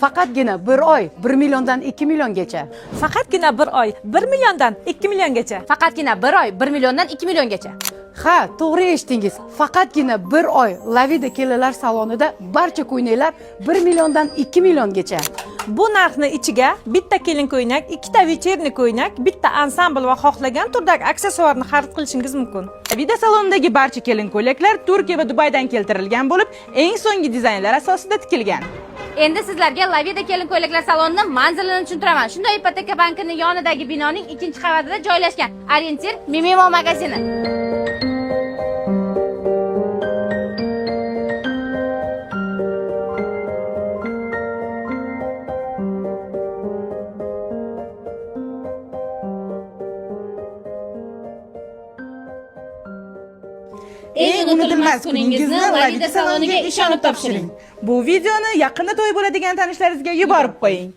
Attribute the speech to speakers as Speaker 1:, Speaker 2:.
Speaker 1: Faqatgina bir oy 1 milliondan 2 milliongacha.
Speaker 2: Faqatgina bir oy 1 milliondan 2 milliongacha.
Speaker 3: Faqatgina bir oy 1 milliondan 2 milliongacha.
Speaker 1: Ha, to'g'ri eshitdingiz. Faqatgina bir oy Lavida kelinlar salonida barcha ko'ylaklar 1 milliondan 2 milliongacha.
Speaker 2: Bu narxni ichiga bitta kelin ko'ylak, ikkita вечерний ko'ylak, bitta ansambl va xohlagan turdagi aksessuarni xarid qilishingiz mumkin.
Speaker 4: Lavida salonidagi barcha kelin ko'ylaklar Turkiya va Dubaydan keltirilgan bo'lib, eng so'nggi dizaynlar asosida tikilgan.
Speaker 3: Endi sizlarga Lavida kelin ko'ylaklar salonini manzilini tushuntiraman. Shunday ipoteka bankining yonidagi binoning 2-qavatida joylashgan. Orientir Mimimo magazini.
Speaker 4: Eng unutilmas kuningizni Lavida saloniga ishonib topshiring. Bu videoni yaqinda to'y bo'ladigan tanishlaringizga yuborib qo'ying.